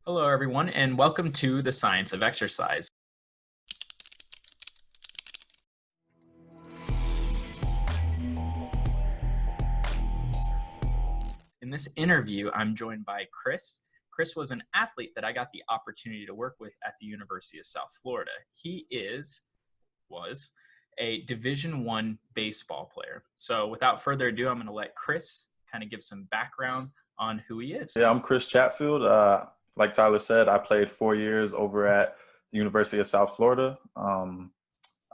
Hello, everyone, and welcome to the Science of Exercise. In this interview, I'm joined by Chris. Chris was an athlete that I got the opportunity to work with at the University of South Florida. Was a Division I baseball player. So without further ado, I'm going to let Chris kind of give some background on who he is. Yeah, I'm Chris Chatfield. Like Tyler said, I played 4 years over at the University of South Florida.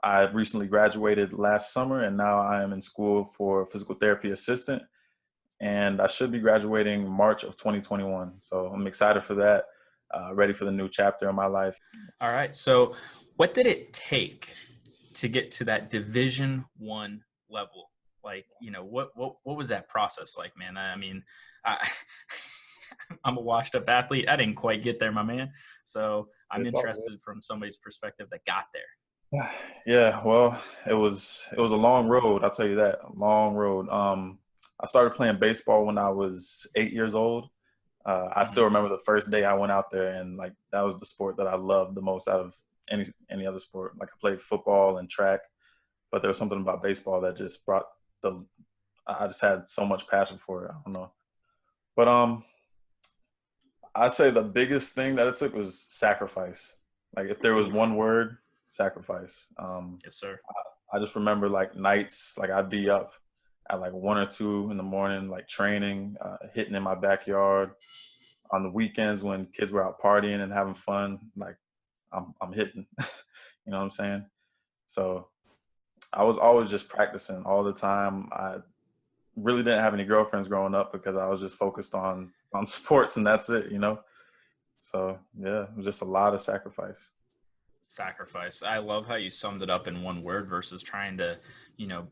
I recently graduated last summer, and now I am in school for physical therapy assistant. And I should be graduating March of 2021. So I'm excited for that, ready for the new chapter in my life. All right. So what did it take to get to that Division I level? Like, what was that process like, man? I mean, I, I'm a washed up athlete. I didn't quite get there, my man. So I'm It's all good. interested from somebody's perspective that got there. Yeah, well, it was a long road. I'll tell you that, a long road. I started playing baseball when I was 8 years old. I Hmm. still remember the first day I went out there, and like that was the sport that I loved the most out of any other sport. Like I played football and track, but there was something about baseball that just brought the. I just had so much passion for it. I don't know, but I'd say the biggest thing that it took was sacrifice. Like if there was one Oof. word, sacrifice. Yes, sir. I just remember like nights, like I'd be up at like 1 or 2 in the morning, like training, hitting in my backyard. On the weekends when kids were out partying and having fun, like I'm hitting. You know what I'm saying? So I was always just practicing all the time. I really didn't have any girlfriends growing up because I was just focused on sports and that's it, you know? So yeah, it was just a lot of sacrifice. Sacrifice. I love how you summed it up in one word versus trying to,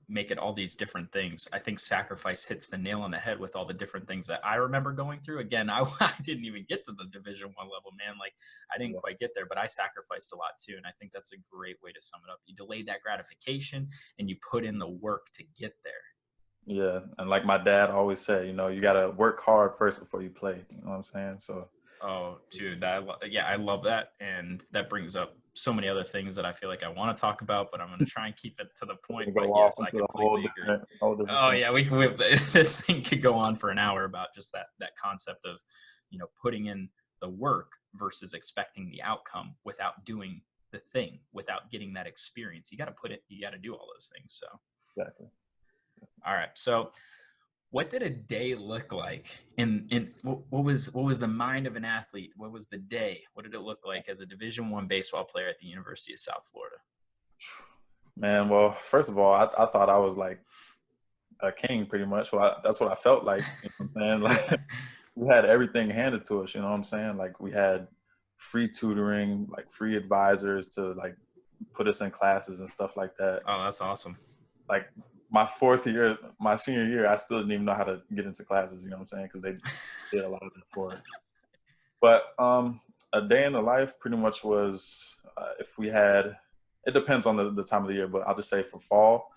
make it all these different things. I think sacrifice hits the nail on the head with all the different things that I remember going through. Again, I didn't even get to the Division I level, man. Like I didn't Yeah. quite get there, but I sacrificed a lot too. And I think that's a great way to sum it up. You delayed that gratification and you put in the work to get there. Yeah. And like my dad always said, you gotta work hard first before you play. You know what I'm saying? So Oh, dude, yeah, I love that, and that brings up so many other things that I feel like I want to talk about, but I'm going to try and keep it to the we're point. gonna But go off yes, I into completely agree. a whole different Oh thing. yeah, this thing could go on for an hour about just that concept of, putting in the work versus expecting the outcome without doing the thing, without getting that experience. You got to do all those things. So, Exactly. all right, so what did a day look like in what was the mind of an athlete? What was the day? What did it look like as a Division I baseball player at the University of South Florida? Man, well, first of all, I thought I was like a king pretty much. Well, that's what I felt like. You know what I'm saying? Like we had everything handed to us. You know what I'm saying? Like we had free tutoring, like free advisors to like put us in classes and stuff like that. Oh, that's awesome. Like my fourth year, my senior year, I still didn't even know how to get into classes. You know what I'm saying? Because they did a lot of it for us. But a day in the life pretty much was if we had. It depends on the time of the year, but I'll just say for fall,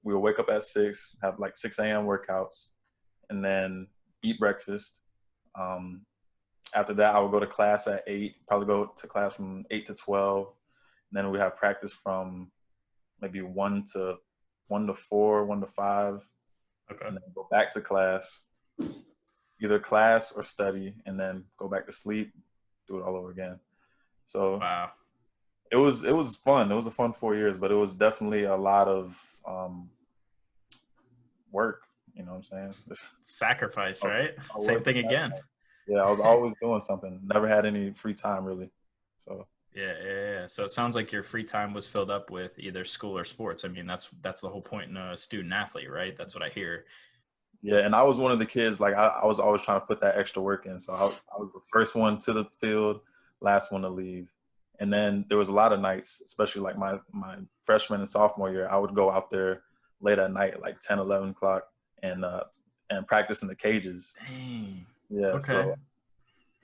we'll wake up at 6, have like 6 a.m. workouts, and then eat breakfast. Um, After that, I would go to class at 8. Probably go to class from 8 to 12. And then we have practice from maybe 1 to 4, 1 to 5, Okay. and then go back to class, either class or study, and then go back to sleep, do it all over again. So Wow. it was fun. It was a fun 4 years, but it was definitely a lot of work. You know what I'm saying? Just Sacrifice, a right? lot of Same work. thing again. Yeah, I was always doing something. Never had any free time really. So Yeah. So it sounds like your free time was filled up with either school or sports. I mean, that's the whole point in a student athlete, right? That's what I hear. yeah, and I was one of the kids. Like I was always trying to put that extra work in. So I was the first one to the field, last one to leave. And then there was a lot of nights, especially like my freshman and sophomore year, I would go out there late at night, like 10, 11 o'clock, and practice in the cages. Dang. Yeah, Okay. so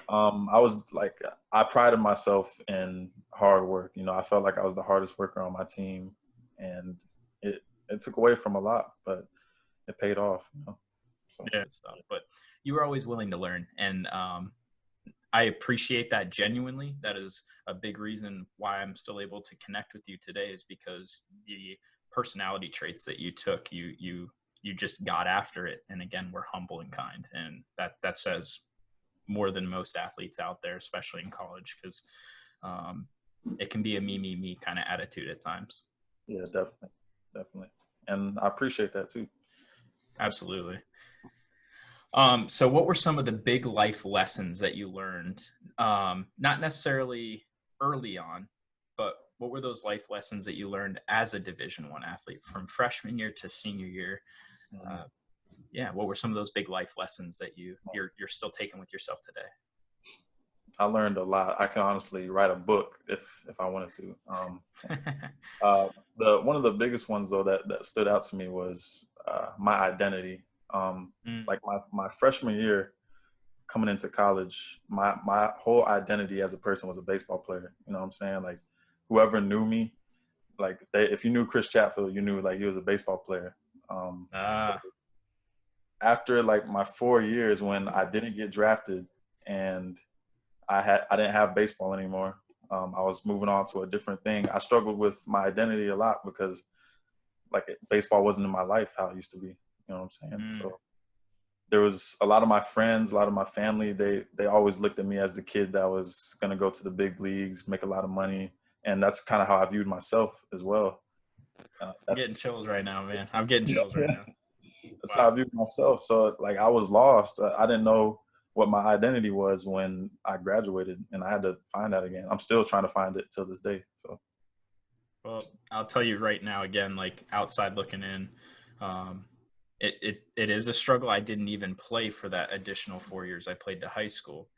I was like, I prided myself in hard work. I felt like I was the hardest worker on my team, and it took away from a lot, but it paid off. So Yeah, stuff. But you were always willing to learn, and I appreciate that genuinely. That is a big reason why I'm still able to connect with you today, is because the personality traits that you took, you just got after it. And again, we're humble and kind. And that says more than most athletes out there, especially in college, because it can be a me kind of attitude at times. Yeah, definitely. And I appreciate that too. Absolutely. So what were some of the big life lessons that you learned? Not necessarily early on, but what were those life lessons that you learned as a Division I athlete from freshman year to senior year? Yeah, what were some of those big life lessons that you're still taking with yourself today? I learned a lot. I can honestly write a book if I wanted to. One of the biggest ones though that stood out to me was my identity. Like my freshman year coming into college, my whole identity as a person was a baseball player. You know what I'm saying? Like whoever knew me, like if you knew Chris Chatfield, you knew like he was a baseball player. So after like my 4 years when I didn't get drafted and I didn't have baseball anymore. I was moving on to a different thing. I struggled with my identity a lot because like baseball wasn't in my life how it used to be. You know what I'm saying? So there was a lot of my friends, a lot of my family, they always looked at me as the kid that was going to go to the big leagues, make a lot of money. And that's kind of how I viewed myself as well. I'm getting chills right now, man. I'm getting chills right now. That's how I viewed myself. So like I was lost. I didn't know what my identity was when I graduated, and I had to find that again. I'm still trying to find it till this day. So, well, I'll tell you right now, again, like outside looking in, it is a struggle. I didn't even play for that additional 4 years I played to high school.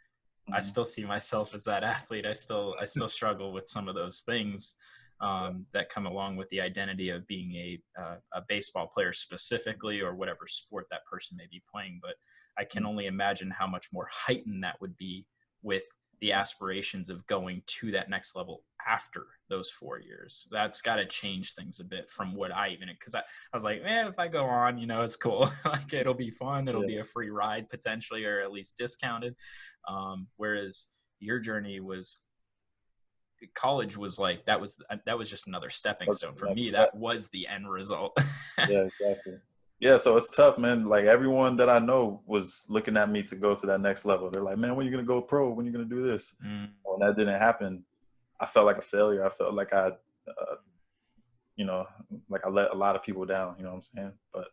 I still see myself as that athlete. I still struggle with some of those things that come along with the identity of being a baseball player specifically, or whatever sport that person may be playing. But I can only imagine how much more heightened that would be with the aspirations of going to that next level after those 4 years. That's got to change things a bit from what because I was like, man, if I go on, it's cool. Like it'll be fun. It'll be a free ride potentially, or at least discounted. Whereas your journey was, college was like, that was just another stepping stone for me. That was the end result. Yeah, exactly. Yeah, so it's tough, man. Like everyone that I know was looking at me to go to that next level. They're like, man, when are you going to go pro? When are you going to do this? When that didn't happen, I felt like a failure. I felt like I let a lot of people down, you know what I'm saying? But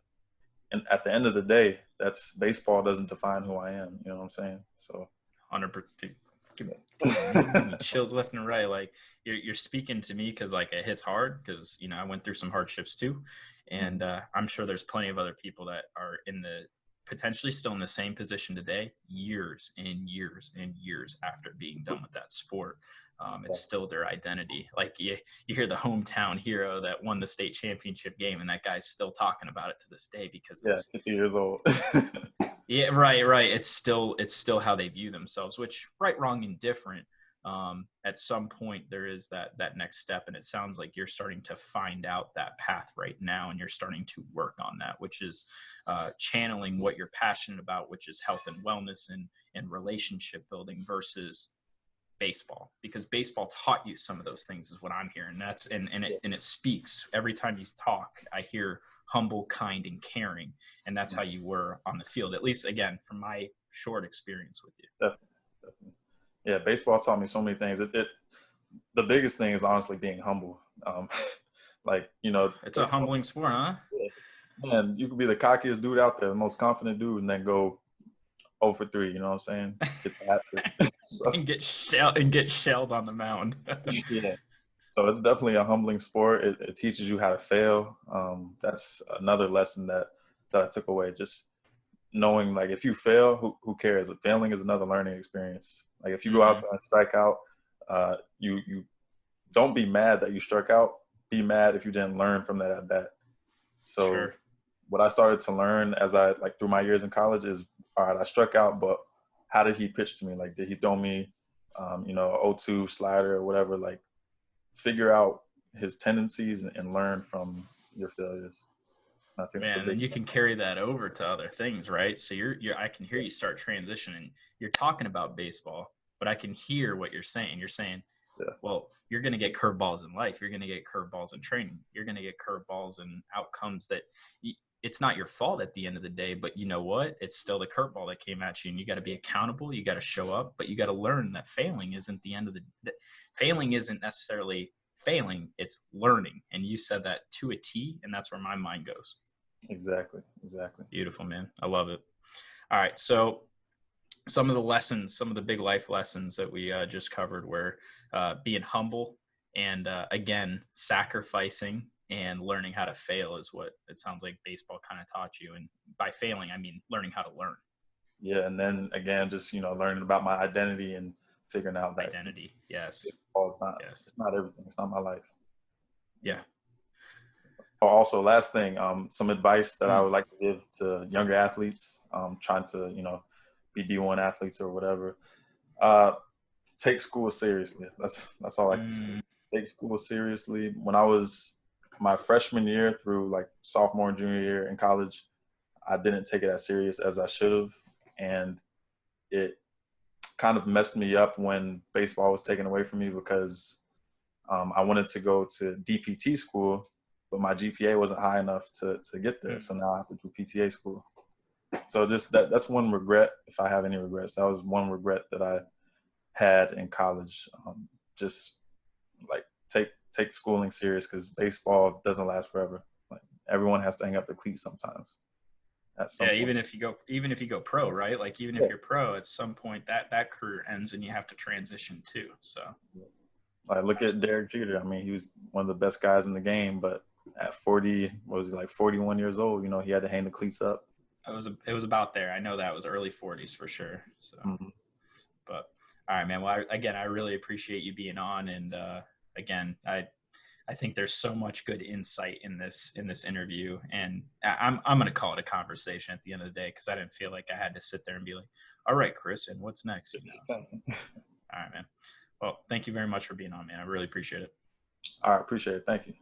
at the end of the day, that's baseball doesn't define who I am, you know what I'm saying? So 100%. Give me chills left and right. Like you're speaking to me because like it hits hard, because I went through some hardships too, and I'm sure there's plenty of other people that are potentially still in the same position today, years and years and years after being done with that sport. It's still their identity. Like you hear the hometown hero that won the state championship game, and that guy's still talking about it to this day because it's 50 years old. Yeah, right. It's still how they view themselves, which right, wrong, and different. At some point there is that next step, and it sounds like you're starting to find out that path right now, and you're starting to work on that, which is channeling what you're passionate about, which is health and wellness and relationship building versus baseball, because baseball taught you some of those things, is what I'm hearing. It speaks every time you talk. I hear humble, kind, and caring, and that's how you were on the field, at least again from my short experience with you. Definitely. Yeah, baseball taught me so many things. The biggest thing is honestly being humble. It's a humbling sport, huh? Man, you could be the cockiest dude out there, the most confident dude, and then go 0 for 3, you know what I'm saying? And get shelled on the mound. Yeah. So it's definitely a humbling sport. It teaches you how to fail. That's another lesson that I took away. Just knowing, like, if you fail, who cares? Failing is another learning experience. Like, if you go out there and strike out, you don't be mad that you struck out. Be mad if you didn't learn from that at bat. So what I started to learn as through my years in college is, all right, I struck out, but how did he pitch to me? Like, did he throw me, 0-2 slider or whatever? Like, figure out his tendencies and learn from your failures. I think Man, and you can carry that over to other things, right? So I can hear you start transitioning. You're talking about baseball. but I can hear what you're saying. You're saying, Yeah. well, you're going to get curveballs in life. You're going to get curveballs in training. You're going to get curveballs and outcomes that it's not your fault at the end of the day, but you know what? It's still the curveball that came at you, and you got to be accountable. You got to show up, but you got to learn that failing isn't the end of failing isn't necessarily failing. It's learning. And you said that to a T, and that's where my mind goes. Exactly. Beautiful, man. I love it. All right. So some of the lessons, some of the big life lessons that we just covered were being humble and, again, sacrificing and learning how to fail is what it sounds like baseball kind of taught you. And by failing, I mean learning how to learn. Yeah. And then again, just, learning about my identity and figuring out that Identity. Yes. It's not everything. It's not my life. Yeah. Also, last thing, some advice that I would like to give to younger athletes, trying to, be D-1 athletes or whatever. Take school seriously. That's all I can say. Take school seriously. When I was my freshman year through like sophomore and junior year in college, I didn't take it as serious as I should have. And it kind of messed me up when baseball was taken away from me because I wanted to go to DPT school, but my GPA wasn't high enough to get there. So now I have to do PTA school. So just that's one regret, if I have any regrets. That was one regret that I had in college. Just like take schooling serious, because baseball doesn't last forever. Like everyone has to hang up the cleats sometimes. Yeah, even if you go pro, right? Like even if you're pro, at some point that career ends and you have to transition too. So like look at Derek Jeter. I mean, he was one of the best guys in the game, but at 40, what was he, like 41 years old, he had to hang the cleats up. It was about there. I know that was early 40s for sure. So, but all right, man. Well, I really appreciate you being on, and again, I think there's so much good insight in this interview, and I'm going to call it a conversation at the end of the day, because I didn't feel like I had to sit there and be like, all right, Chris, and what's next? So, all right, man. Well, thank you very much for being on, man. I really appreciate it. All right, appreciate it. Thank you.